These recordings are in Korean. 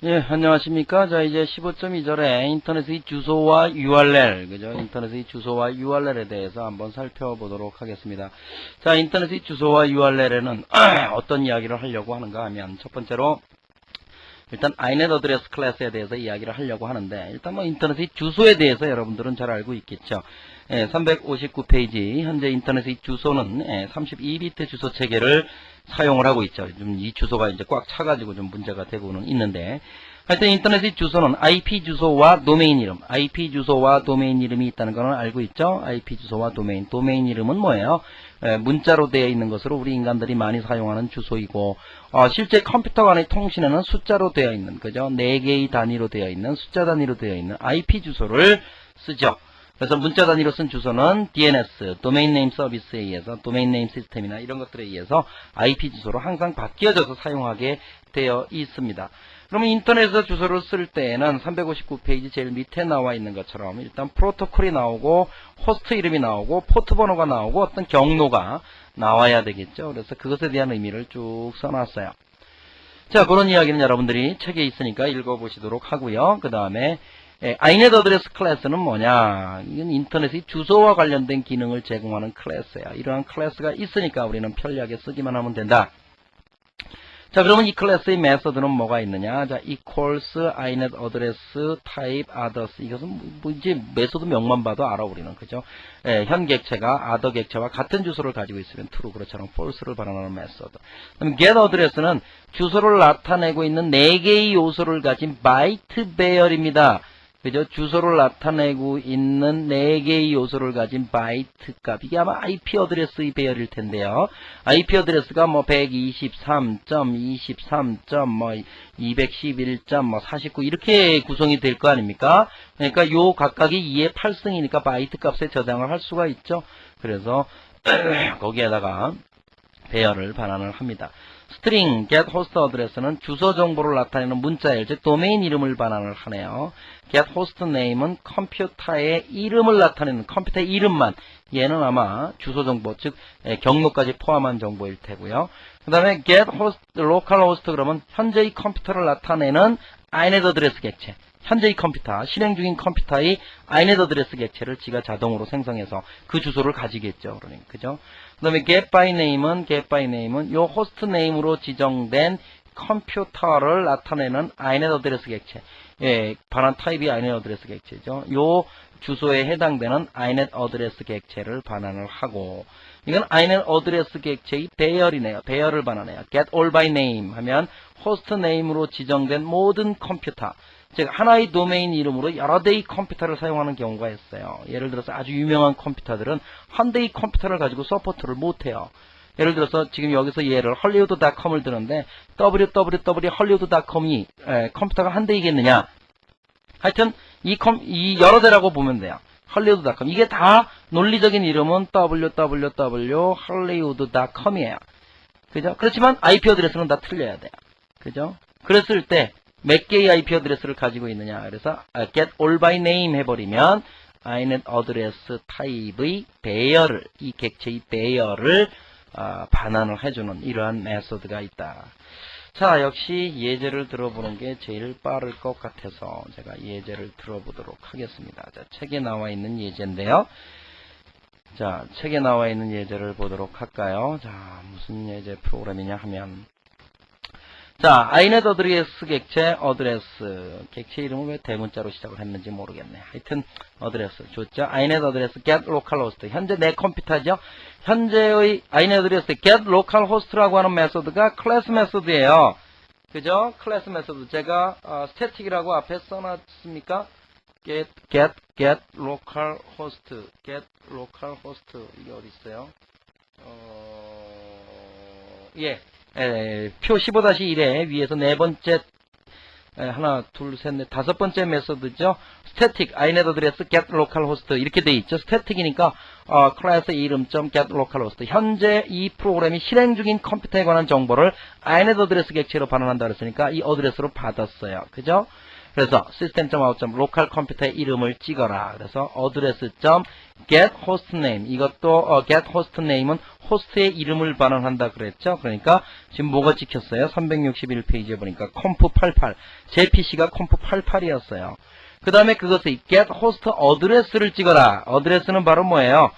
예, 안녕하십니까. 자, 이제 15.2절에 인터넷의 주소와 URL, 그죠? 인터넷의 주소와 URL에 대해서 한번 살펴보도록 하겠습니다. 자, 인터넷의 주소와 URL에는 어떤 이야기를 하려고 하는가 하면, 첫 번째로, 일단 inet 어드레스 클래스에 대해서 이야기를 하려고 하는데, 일단 뭐 인터넷의 주소에 대해서 여러분들은 잘 알고 있겠죠. 359페이지, 현재 인터넷의 주소는 32비트 주소 체계를 사용을 하고 있죠. 좀 이 주소가 이제 꽉 차가지고 좀 문제가 되고는 있는데, 하여튼 인터넷의 주소는 IP 주소와 도메인 이름, IP 주소와 도메인 이름이 있다는 거는 알고 있죠. IP 주소와 도메인 이름은 뭐예요? 문자로 되어 있는 것으로 우리 인간들이 많이 사용하는 주소이고, 실제 컴퓨터 간의 통신에는 숫자로 되어 있는, 그죠? 4개의 단위로 되어 있는, 숫자 단위로 되어 있는 IP 주소를 쓰죠. 그래서 문자 단위로 쓴 주소는 DNS, 도메인 네임 서비스에 의해서, 도메인 네임 시스템이나 이런 것들에 의해서 IP 주소로 항상 바뀌어져서 사용하게 되어 있습니다. 그러면 인터넷에서 주소를 쓸 때에는 359페이지 제일 밑에 나와 있는 것처럼 일단 프로토콜이 나오고, 호스트 이름이 나오고, 포트 번호가 나오고, 어떤 경로가 나와야 되겠죠. 그래서 그것에 대한 의미를 쭉 써놨어요. 자, 그런 이야기는 여러분들이 책에 있으니까 읽어보시도록 하고요. 그 다음에 inet 어드레스 클래스는 뭐냐? 이건 인터넷의 주소와 관련된 기능을 제공하는 클래스야. 이러한 클래스가 있으니까 우리는 편리하게 쓰기만 하면 된다. 자, 그러면 이 클래스의 메서드는 뭐가 있느냐? 자, equals inet address type others. 이것은 뭐 이제 메서드 명만 봐도 알아 우리는, 그죠? 현 객체가 other 객체와 같은 주소를 가지고 있으면 true, 그렇처럼 false를 반환하는 메서드. 그럼 get address는 주소를 나타내고 있는 4개의 요소를 가진 바이트 배열입니다. 그죠? 주소를 나타내고 있는 4개의 요소를 가진 바이트 값. 이게 아마 IP 어드레스의 배열일 텐데요. IP 어드레스가 뭐 123.23.211.49 이렇게 구성이 될 거 아닙니까? 그러니까 요 각각이 2의 8승이니까 바이트 값에 저장을 할 수가 있죠. 그래서 거기에다가 배열을 반환을 합니다. 스트링 get host address는 주소 정보를 나타내는 문자열, 즉 도메인 이름을 반환을 하네요. get host name은 컴퓨터의 이름을 나타내는 컴퓨터의 이름만, 얘는 아마 주소 정보, 즉 경로까지 포함한 정보일 테고요. 그 다음에 get host local host 그러면 현재의 컴퓨터를 나타내는 inet 어드레스 객체, 현재의 컴퓨터, 실행 중인 컴퓨터의 inet 어드레스 객체를 지가 자동으로 생성해서 그 주소를 가지겠죠. 그러니까, 그죠? 그 다음에 get by name은 요 호스트 네임으로 지정된 컴퓨터를 나타내는 inet 어드레스 객체. 반환 타입이 inet 어드레스 객체죠. 요 주소에 해당되는 inet 어드레스 객체를 반환을 하고, 이건 inet 어드레스 객체의 배열이네요. 배열을 반환해요. get all by name 하면 호스트 네임으로 지정된 모든 컴퓨터, 즉 하나의 도메인 이름으로 여러 대의 컴퓨터를 사용하는 경우가 있어요. 예를 들어서 아주 유명한 컴퓨터들은 한 대의 컴퓨터를 가지고 서포트를 못해요. 예를 들어서 지금 여기서 예를 hollywood.com을 드는데 www.hollywood.com이 컴퓨터가 한 대이겠느냐? 하여튼 이 여러 대라고 보면 돼요. hollywood.com 이게 다 논리적인 이름은 www.hollywood.com이에요. 그죠? 그렇지만 IP 어드레스는 다 틀려야 돼요. 그죠? 그랬을 때 몇 개의 IP 어드레스를 가지고 있느냐. 그래서 get all by name 해버리면 inet 어드레스 타입의 배열을, 이 객체의 배열을 반환을 해주는 이러한 메소드가 있다. 자, 역시 예제를 들어보는 게 제일 빠를 것 같아서 제가 예제를 들어보도록 하겠습니다. 자, 책에 나와 있는 예제인데요. 자, 책에 나와 있는 예제를 보도록 할까요? 자, 무슨 예제 프로그램이냐 하면, 자, inet 어드레스 객체 이름은 왜 대문자로 시작을 했는지 모르겠네. 하여튼 어드레스 좋죠. inet 어드레스 get local host, 현재 내 컴퓨터죠. 현재의 inet 어드레스 get local host라고 하는 메소드가 클래스 메소드예요. 그죠? 클래스 메소드 제가 static이라고 앞에 써놨습니까? get local host 이게 어디 있어요? 표 15-1에 위에서 네 번째, 하나, 둘, 셋, 넷, 다섯 번째 메소드죠. static, inet address, get local host. 이렇게 돼 있죠. static이니까, 클래스 이름.get local host. 현재 이 프로그램이 실행 중인 컴퓨터에 관한 정보를 inet address 객체로 반환한다 그랬으니까 이 어드레스로 받았어요. 그죠? 그래서 system.out. 로컬 컴퓨터의 이름을 찍어라. 그래서 address.get hostname. 이것도 get hostname은 호스트의 이름을 반환한다 그랬죠. 그러니까 지금 뭐가 찍혔어요? 361페이지에 보니까 conf88. 제 PC가 conf88이었어요. 그 다음에 그것의 get host address를 찍어라. address는 바로 뭐예요?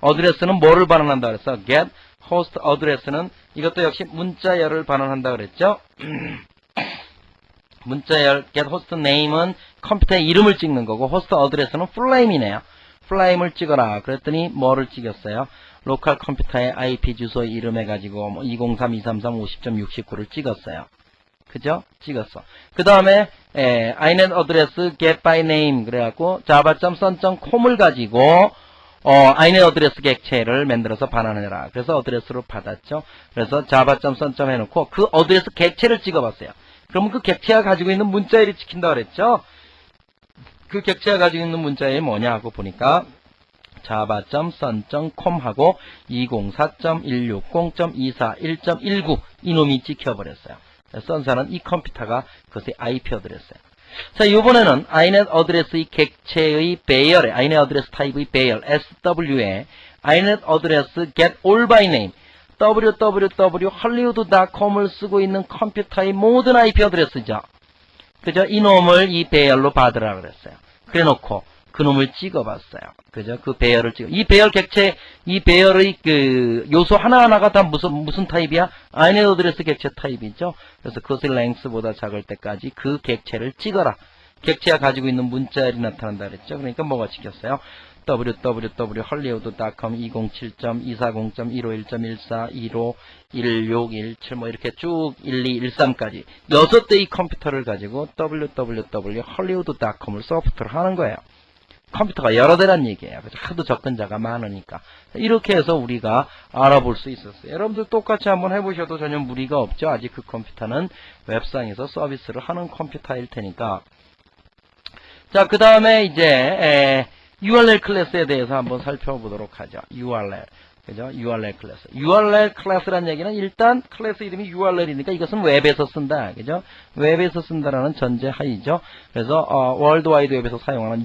address는 뭐를 반환한다 그랬어? get host address는 이것도 역시 문자열을 반환한다 그랬죠. 문자열 get host name은 컴퓨터의 이름을 찍는 거고 host address는 flame이네요. flame을 찍어라. 그랬더니 뭐를 찍었어요? 로컬 컴퓨터의 IP 주소 이름 해가지고 뭐 203.233.50.69를 찍었어요. 그죠? 찍었어. 그 다음에 inet address get by name 그래갖고 java.sun.com을 가지고 inet address 객체를 만들어서 반환해라. 그래서 어드레스로 받았죠. 그래서 java.sun. 해놓고 그 어드레스 객체를 찍어봤어요. 그러면 그 객체가 가지고 있는 문자열이 찍힌다 그랬죠. 그 객체가 가지고 있는 문자열이 뭐냐 하고 보니까 java.sun.com 하고 204.160.24.1.19 이놈이 찍혀버렸어요. 선사는 이 컴퓨터가 그것의 IP 어드레스예요. 자, 이번에는 inet 어드레스의 객체의 배열에 inet 어드레스 타입의 배열 SW에 inet 어드레스 get all by name www.hollywood.com을 쓰고 있는 컴퓨터의 모든 IP 어드레스죠. 그죠? 이놈을 이 배열로 받으라 그랬어요. 그래 놓고 그놈을 찍어봤어요. 그죠? 그 배열을 이 배열 객체, 이 배열의 그 요소 하나하나가 다 무슨 타입이야? inet 어드레스 객체 타입이죠. 그래서 그것의 length보다 작을 때까지 그 객체를 찍어라. 객체가 가지고 있는 문자열이 나타난다 그랬죠. 그러니까 뭐가 찍혔어요? www.hollywood.com 207.251.14.15.1617 뭐 이렇게 쭉 1213까지 6대의 컴퓨터를 가지고 www.hollywood.com을 소프트로 하는 거예요. 컴퓨터가 여러 대란 얘기예요. 그래서 하도 접근자가 많으니까. 이렇게 해서 우리가 알아볼 수 있었어요. 여러분들 똑같이 한번 해보셔도 전혀 무리가 없죠. 아직 그 컴퓨터는 웹상에서 서비스를 하는 컴퓨터일 테니까. 자, 그 다음에 이제 URL 클래스에 대해서 한번 살펴보도록 하죠. URL. 그죠? URL 클래스. URL 클래스란 얘기는 일단 클래스 이름이 URL이니까 이것은 웹에서 쓴다. 그죠? 웹에서 쓴다라는 전제 하이죠. 그래서 월드와이드 웹에서 사용하는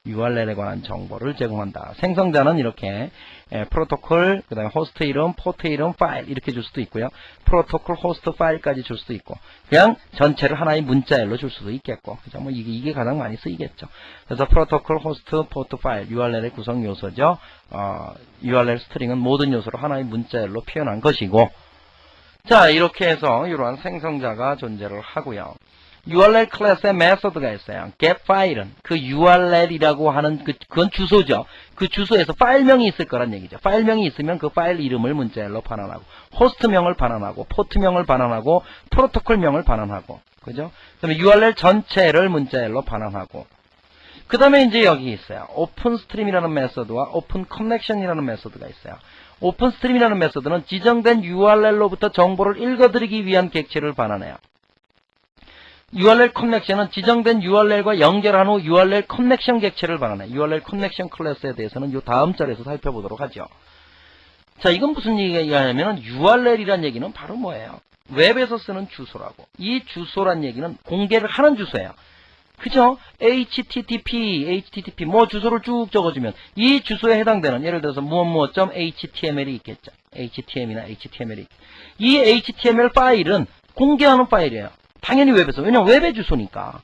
URL에 관한 정보를 제공한다. 생성자는 이렇게 프로토콜, 그 다음에 호스트 이름, 포트 이름, 파일 이렇게 줄 수도 있고요. 프로토콜, 호스트, 파일까지 줄 수도 있고 그냥 전체를 하나의 문자열로 줄 수도 있겠고 그죠? 뭐 이게 가장 많이 쓰이겠죠. 그래서 프로토콜, 호스트, 포트, 파일, URL의 구성 요소죠. URL 스트링은 모든 요소를 하나의 문자열로 표현한 것이고 자 이렇게 해서 이러한 생성자가 존재를 하고요. URL 클래스의 메소드가 있어요. get 파일은 그 URL이라고 하는 그건 주소죠. 그 주소에서 파일명이 있을 거란 얘기죠. 파일명이 있으면 그 파일 이름을 문자열로 반환하고 호스트명을 반환하고 포트명을 반환하고 프로토콜명을 반환하고 그죠? 그다음에 URL 전체를 문자열로 반환하고 그 다음에 이제 여기 있어요. 오픈스트림이라는 메소드와 오픈커넥션이라는 메소드가 있어요. 오픈스트림이라는 메소드는 지정된 URL로부터 정보를 읽어드리기 위한 객체를 반환해요. URL 커넥션은 지정된 URL과 연결한 후 URL 커넥션 객체를 반환해. URL 커넥션 클래스에 대해서는 이 다음 절에서 살펴보도록 하죠. 자, 이건 무슨 얘기냐면 URL이란 얘기는 바로 뭐예요? 웹에서 쓰는 주소라고. 이 주소란 얘기는 공개를 하는 주소예요. 그죠? http 뭐 주소를 쭉 적어주면 이 주소에 해당되는 예를 들어서 mu엇mu엇.html이 있겠죠. html이나 html이 있겠죠. 이 html 파일은 공개하는 파일이에요. 당연히 웹에서. 왜냐면 웹의 주소니까.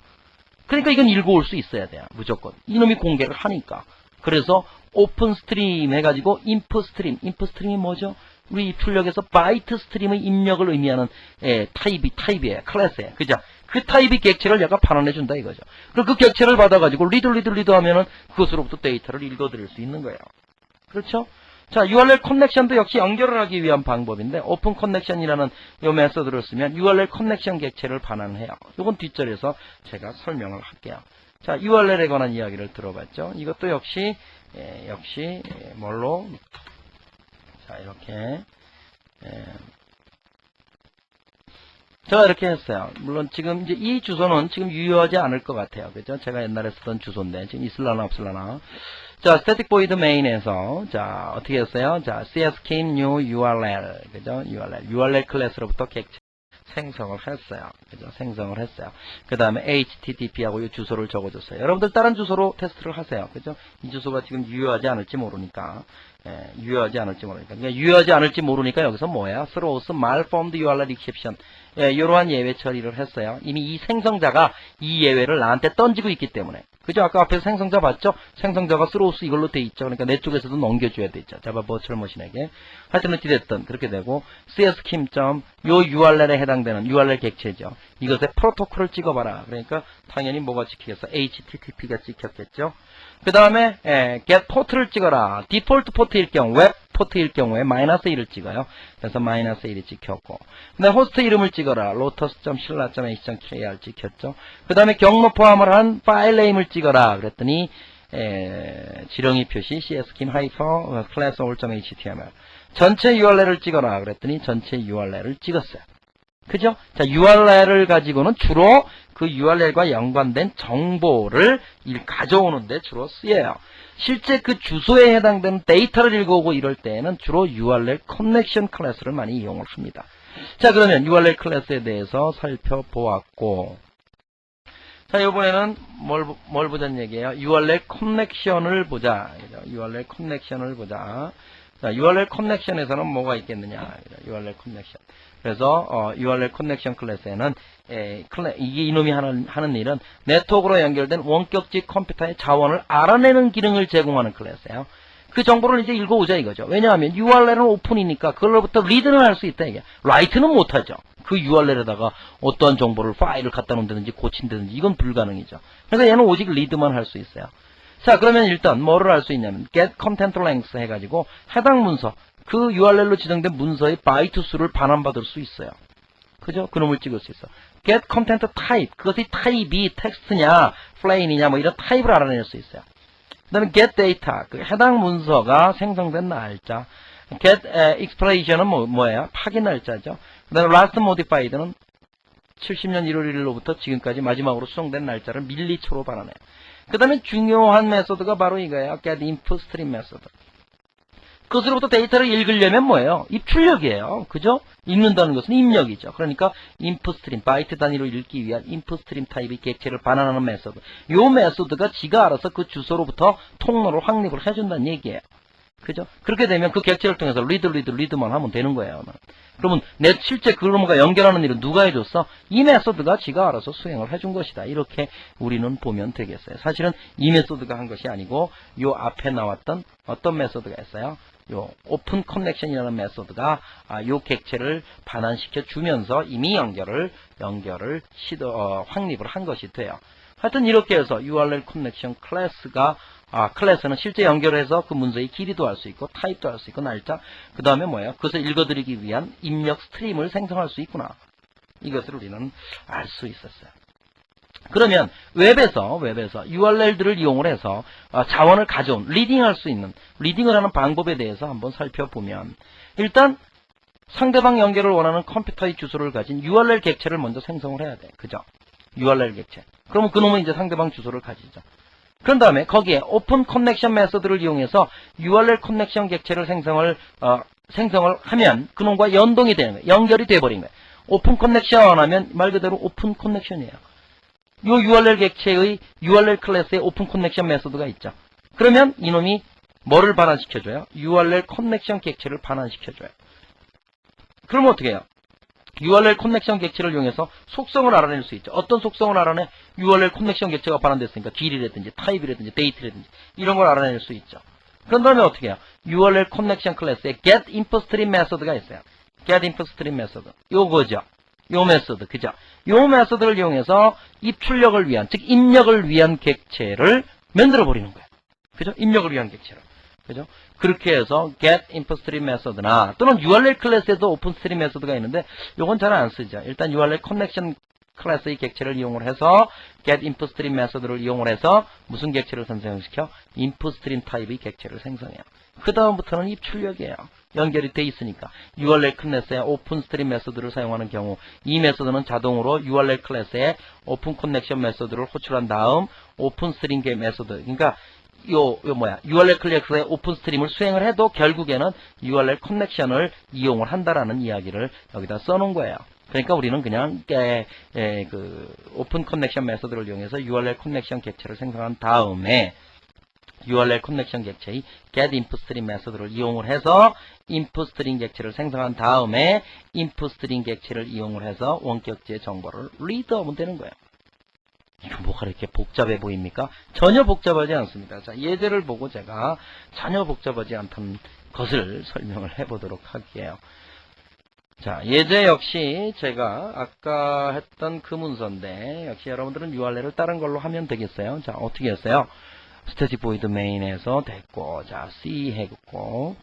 그러니까 이건 읽어올 수 있어야 돼요. 무조건. 이놈이 공개를 하니까. 그래서 오픈스트림 해가지고 인프스트림이 뭐죠? 우리 출력에서 바이트 스트림의 입력을 의미하는 타입이에요. 클래스예요. 그죠? 그 타입의 객체를 얘가 반환해준다 이거죠. 그리고 그 객체를 받아가지고 리드 하면은 그것으로부터 데이터를 읽어드릴 수 있는 거예요. 그렇죠? 자, URL 커넥션도 역시 연결을 하기 위한 방법인데 오픈 커넥션이라는 이 메소드를 쓰면 URL 커넥션 객체를 반환해요. 이건 뒷절에서 제가 설명을 할게요. 자, URL에 관한 이야기를 들어봤죠. 이것도 역시 뭘로 자, 이렇게 제가 이렇게 했어요. 물론 지금 이제 이 주소는 지금 유효하지 않을 것 같아요. 그죠? 제가 옛날에 쓰던 주소인데 지금 있을라나 없을라나. 자, static void main에서 자, 어떻게 했어요? 자, cskin new URL. 그죠? URL 클래스로부터 객체 생성을 했어요. 그죠? 생성을 했어요. 그 다음에 HTTP하고 이 주소를 적어줬어요. 여러분들 다른 주소로 테스트를 하세요. 그죠? 이 주소가 지금 유효하지 않을지 모르니까. 예, 유효하지 않을지 모르니까. 그러니까 유효하지 않을지 모르니까 여기서 뭐예요? throws malformed URL exception. 예, 이러한 예외 처리를 했어요. 이미 이 생성자가 이 예외를 나한테 던지고 있기 때문에. 그죠? 아까 앞에서 생성자 봤죠? 생성자가 throws 이걸로 돼 있죠. 그러니까 내 쪽에서도 넘겨줘야 되죠. 자바 버추얼 머신에게. 하여튼 어찌됐든 그렇게 되고 cskim. 요 URL에 해당되는 URL 객체죠. 이것에 프로토콜을 찍어봐라. 그러니까 당연히 뭐가 찍히겠어? HTTP가 찍혔겠죠. 그 다음에 get port를 찍어라. 디폴트 포트일 경우, 웹 포트일 경우에 -1을 찍어요. 그래서 -1이 찍혔고, 그 다음에 호스트 이름을 찍어라. lotus.silla.ac.kr 찍혔죠. 그 다음에 경로 포함을 한 파일 네임을 찍어라. 그랬더니 지렁이 표시 cskim class all.html. 전체 URL을 찍어라. 그랬더니 전체 URL을 찍었어요. 그죠? 자, URL을 가지고는 주로 그 URL과 연관된 정보를 가져오는데 주로 쓰여요. 실제 그 주소에 해당되는 데이터를 읽어오고 이럴 때에는 주로 URL 커넥션 클래스를 많이 이용을 합니다. 자, 그러면 URL 클래스에 대해서 살펴보았고, 자, 이번에는 뭘 보자는 얘기예요? URL 커넥션을 보자. URL 커넥션을 보자. 자, URL 커넥션에서는 뭐가 있겠느냐? URL 커넥션. 그래서 URL 커넥션 클래스에는 이게 이놈이 하는 일은 네트워크로 연결된 원격지 컴퓨터의 자원을 알아내는 기능을 제공하는 클래스예요. 그 정보를 이제 읽어오자 이거죠. 왜냐하면 URL은 오픈이니까 그걸로부터 리드는 할 수 있다 이게. 라이트는 못하죠. 그 URL에다가 어떠한 정보를 파일을 갖다 놓는다든지 고친다든지 이건 불가능이죠. 그래서 얘는 오직 리드만 할 수 있어요. 자, 그러면 일단 뭐를 할 수 있냐면 get content length 해가지고 해당 문서, 그 URL로 지정된 문서의 바이트 수를 반환받을 수 있어요. 그죠? 그놈을 찍을 수 있어. get content type, 그것의 타입이 텍스트냐, plain이냐 뭐 이런 타입을 알아낼 수 있어요. 그 다음에 get data, 그 해당 문서가 생성된 날짜. get expiration은 뭐예요? 파기 날짜죠. 그 다음에 last modified는 70년 1월 1일로부터 지금까지 마지막으로 수정된 날짜를 밀리초로 반환해요. 그 다음에 중요한 메소드가 바로 이거예요. get input stream method. 그것으로부터 데이터를 읽으려면 뭐예요? 입출력이에요. 그죠? 읽는다는 것은 입력이죠. 그러니까 input stream, 바이트 단위로 읽기 위한 input stream 타입의 객체를 반환하는 메소드. 요 메소드가 지가 알아서 그 주소로부터 통로로 확립을 해준다는 얘기예요. 그죠? 그렇게 되면 그 객체를 통해서 리드만 하면 되는 거예요. 그러면 실제 그놈과 연결하는 일은 누가 해줬어? 이 메소드가 지가 알아서 수행을 해준 것이다. 이렇게 우리는 보면 되겠어요. 사실은 이 메소드가 한 것이 아니고 요 앞에 나왔던 어떤 메소드가 있어요? 요 오픈 커넥션이라는 메소드가 요 객체를 반환시켜 주면서 이미 연결을 확립을 한 것이 돼요. 하여튼 이렇게 해서 URL 커넥션 클래스는 실제 연결해서 그 문서의 길이도 알 수 있고 타입도 알 수 있고 날짜, 그 다음에 뭐예요? 그것을 읽어드리기 위한 입력 스트림을 생성할 수 있구나. 이것을 우리는 알 수 있었어요. 그러면 웹에서 URL들을 이용을 해서 자원을 가져온 리딩을 하는 방법에 대해서 한번 살펴보면, 일단 상대방 연결을 원하는 컴퓨터의 주소를 가진 URL 객체를 먼저 생성을 해야 돼. 그죠? URL 객체. 그러면 그놈은 이제 상대방 주소를 가지죠. 그런 다음에 거기에 오픈 커넥션 메소드를 이용해서 URL 커넥션 객체를 생성을 하면 그놈과 연동이 되는 거예요. 연결이 돼버린 거예요. 오픈 커넥션 하면 말 그대로 오픈 커넥션이에요. 요 URL 객체의 URL 클래스에 오픈 커넥션 메소드가 있죠. 그러면 이놈이 뭐를 반환시켜줘요? URL 커넥션 객체를 반환시켜줘요. 그러면 어떻게 해요? URL 커넥션 객체를 이용해서 속성을 알아낼 수 있죠. 어떤 속성을 알아내? URL 커넥션 객체가 반환됐으니까 길이라든지 타입이라든지 데이트라든지 이런 걸 알아낼 수 있죠. 그런 다음에 어떻게 해요? URL 커넥션 클래스에 get input stream method가 있어요. get input stream method. 요거죠. 요 메소드, 그죠? 요 메소드를 이용해서 입출력을 위한, 즉 입력을 위한 객체를 만들어 버리는 거예요. 그죠? 입력을 위한 객체를. 그죠? 그렇게 해서 get input stream method나 또는 URL 클래스에도 open stream method가 있는데 요건 잘 안 쓰죠. 일단 URL connection 클래스의 객체를 이용을 해서 get input stream method를 이용을 해서 무슨 객체를 생성시켜? input stream 타입의 객체를 생성해요. 그 다음부터는 입출력이에요. 연결이 돼 있으니까 URL 클래스에 open stream 메소드를 사용하는 경우 이 메소드는 자동으로 URL 클래스에 open connection 메소드를 호출한 다음 open stream 메소드, 그러니까 URL 클래스의 오픈 스트림을 수행을 해도 결국에는 URL 커넥션을 이용을 한다라는 이야기를 여기다 써놓은 거예요. 그러니까 우리는 그냥 그 오픈 커넥션 메소드를 이용해서 URL 커넥션 객체를 생성한 다음에 URL 커넥션 객체의 getInputString 메소드를 이용을 해서 InputString 객체를 생성한 다음에 InputString 객체를 이용을 해서 원격지의 정보를 read하면 되는 거예요. 이거 뭐가 이렇게 복잡해 보입니까? 전혀 복잡하지 않습니다. 자, 예제를 보고 제가 전혀 복잡하지 않던 것을 설명을 해보도록 할게요. 자, 예제 역시 제가 아까 했던 그 문서인데 역시 여러분들은 URL을 다른 걸로 하면 되겠어요. 자, 어떻게 했어요? static void main에서 됐고, 자, C 했고,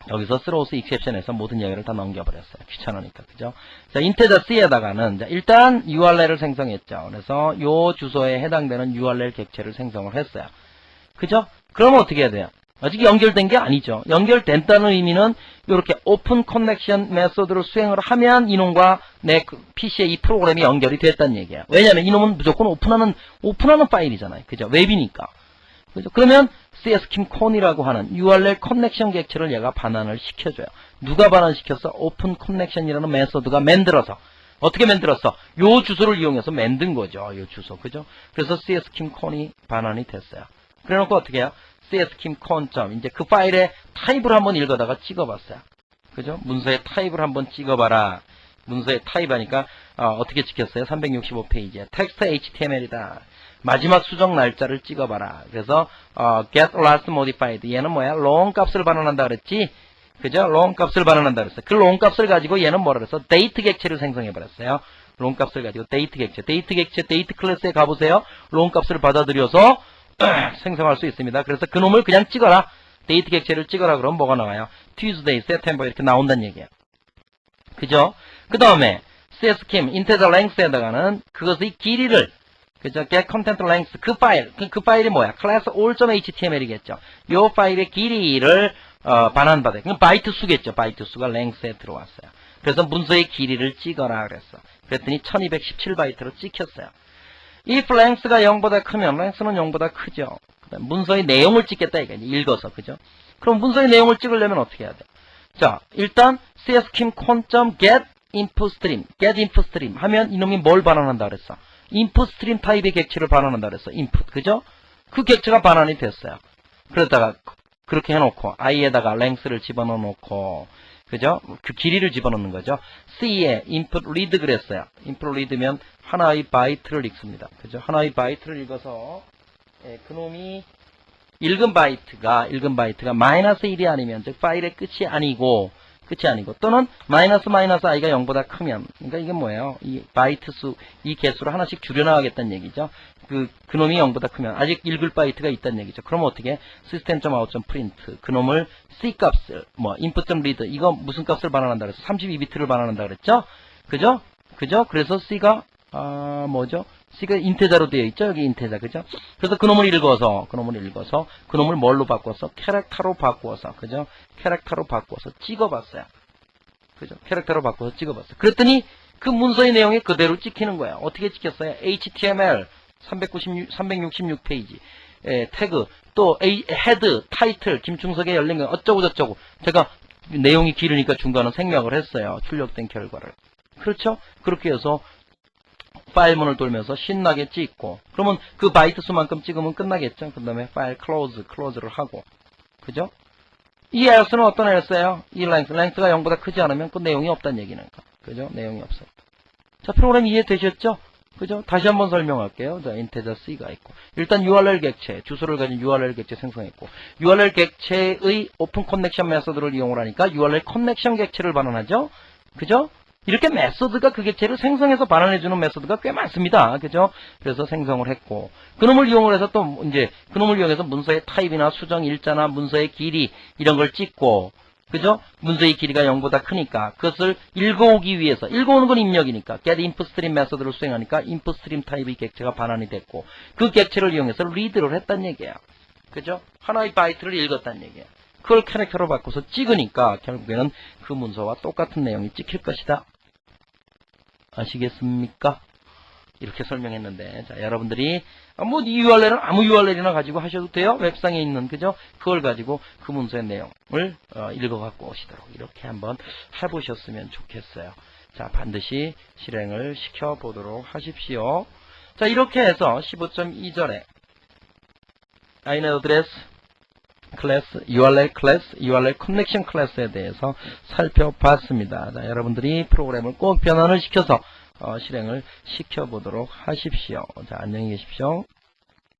여기서 throws exception에서 모든 이야기를 다 넘겨버렸어요. 귀찮으니까, 그죠? 자, integer C에다가는, 자, 일단 URL을 생성했죠. 그래서 요 주소에 해당되는 URL 객체를 생성을 했어요. 그죠? 그러면 어떻게 해야 돼요? 아직 연결된 게 아니죠. 연결된다는 의미는 이렇게 오픈 커넥션 메소드를 수행을 하면 이놈과 내 PC의 이 프로그램이 연결이 됐다는 얘기예요. 왜냐하면 이놈은 무조건 오픈하는 파일이잖아요. 그죠? 웹이니까. 그죠? 그러면 cskim-con이라고 하는 URL 커넥션 객체를 얘가 반환을 시켜줘요. 누가 반환시켰어? 오픈 커넥션이라는 메소드가 만들어서. 어떻게 만들었어? 요 주소를 이용해서 만든 거죠. 요 주소. 그죠? 그래서 cskim-con이 반환이 됐어요. 그래 놓고 어떻게 해요? cskim-con. 이제 그 파일의 타입을 한번 읽어다가 찍어봤어요. 그죠? 문서의 타입을 한번 찍어봐라. 문서의 타입 하니까, 어떻게 찍혔어요? 365페이지에. 텍스트 HTML이다. 마지막 수정 날짜를 찍어봐라. 그래서, get last modified. 얘는 뭐야? long 값을 반환한다 그랬지? 그죠? long 값을 반환한다 그랬어요. 그 long 값을 가지고 얘는 뭐라 그랬어? date 객체를 생성해버렸어요. long 값을 가지고 date 객체. date 클래스에 가보세요. long 값을 받아들여서, 생성할 수 있습니다. 그래서 그놈을 그냥 찍어라. 데이트 객체를 찍어라 그러면 뭐가 나와요? Tuesday, September 이렇게 나온다는 얘기예요. 그죠? 그 다음에 cskim, integer length에다가는 그것의 길이를 그죠? get content length 그 파일이 뭐야? class all.html이겠죠. 요 파일의 길이를 반환받아요. 그럼 바이트 수겠죠. 바이트 수가 length에 들어왔어요. 그래서 문서의 길이를 찍어라 그랬어. 그랬더니 1217바이트로 찍혔어요. if length가 0보다 크면 length는 0보다 크죠. 문서의 내용을 찍겠다 이게 읽어서 그죠? 그럼 문서의 내용을 찍으려면 어떻게 해야 돼? 자, 일단 cskim-con.get inputstream, get inputstream 하면 이놈이 뭘 반환한다 그랬어? inputstream 타입의 객체를 반환한다 그랬어. input 그죠? 그 객체가 반환이 됐어요. 그러다가 그렇게 해놓고 i에다가 length를 집어넣어 놓고 그죠? 그 길이를 집어넣는 거죠. C에 input read 그랬어요. input read면 하나의 바이트를 읽습니다. 그죠? 하나의 바이트를 읽어서 그놈이 읽은 바이트가 마이너스 1이 아니면 즉 파일의 끝이 아니고 또는 마이너스 i가 0보다 크면 그러니까 이게 뭐예요? 이 바이트 수, 이 개수를 하나씩 줄여나가겠다는 얘기죠. 그놈이 0보다 크면 아직 읽을 바이트가 있다는 얘기죠. 그러면 어떻게 system.out.print 그놈을 C 값을 input.read 이거 무슨 값을 반환한다 그랬어? 32비트를 반환한다 그랬죠? 그죠? 그래서 C가 뭐죠? C가 인테자로 되어 있죠? 여기 인테자, 그죠? 그래서 그놈을 읽어서 그놈을 뭘로 바꿔서? 캐릭터로 바꾸어서, 그죠? 캐릭터로 바꿔서 찍어봤어요. 그죠? 캐릭터로 바꿔서 찍어봤어요. 그랬더니 그 문서의 내용이 그대로 찍히는 거예요. 어떻게 찍혔어요? HTML 366페이지 태그 또 헤드, 타이틀, 김충석의 열린 거 어쩌고저쩌고 제가 내용이 길으니까 중간에 생략을 했어요. 출력된 결과를. 그렇죠? 그렇게 해서 파일문을 돌면서 신나게 찍고 그러면 그 바이트 수만큼 찍으면 끝나겠죠. 그 다음에 파일 클로즈를 하고 그죠? 이 else는 어떤 else예요? 이 length가 0보다 크지 않으면 그 내용이 없다는 얘기는 그죠? 내용이 없어요. 자, 프로그램 이해되셨죠? 그죠? 다시 한번 설명할게요. 자, integer C가 있고 일단 URL 객체, 주소를 가진 URL 객체 생성했고 URL 객체의 오픈 커넥션 메소드를 이용을 하니까 URL 커넥션 객체를 반환하죠. 그죠? 이렇게 메소드가 그 객체를 생성해서 반환해주는 메소드가 꽤 많습니다. 그죠? 그래서 생성을 했고, 그놈을 이용을 해서 또 이제, 그놈을 이용해서 문서의 타입이나 수정 일자나 문서의 길이, 이런 걸 찍고, 그죠? 문서의 길이가 0보다 크니까, 그것을 읽어오기 위해서, 읽어오는 건 입력이니까, get input stream 메소드를 수행하니까, input stream 타입의 객체가 반환이 됐고, 그 객체를 이용해서 read를 했단 얘기예요. 그죠? 하나의 바이트를 읽었단 얘기예요. 그걸 캐릭터로 바꿔서 찍으니까, 결국에는 그 문서와 똑같은 내용이 찍힐 것이다. 아시겠습니까? 이렇게 설명했는데, 자, 여러분들이, URL은 아무 URL이나 가지고 하셔도 돼요. 웹상에 있는, 그죠? 그걸 가지고 그 문서의 내용을, 읽어갖고 오시도록 이렇게 한번 해보셨으면 좋겠어요. 자, 반드시 실행을 시켜보도록 하십시오. 자, 이렇게 해서 15.2절에 INET 어드레스 클래스, URL 클래스, URL 커넥션 클래스에 대해서 살펴봤습니다. 자, 여러분들이 프로그램을 꼭 변환을 시켜서 실행을 시켜보도록 하십시오. 자, 안녕히 계십시오.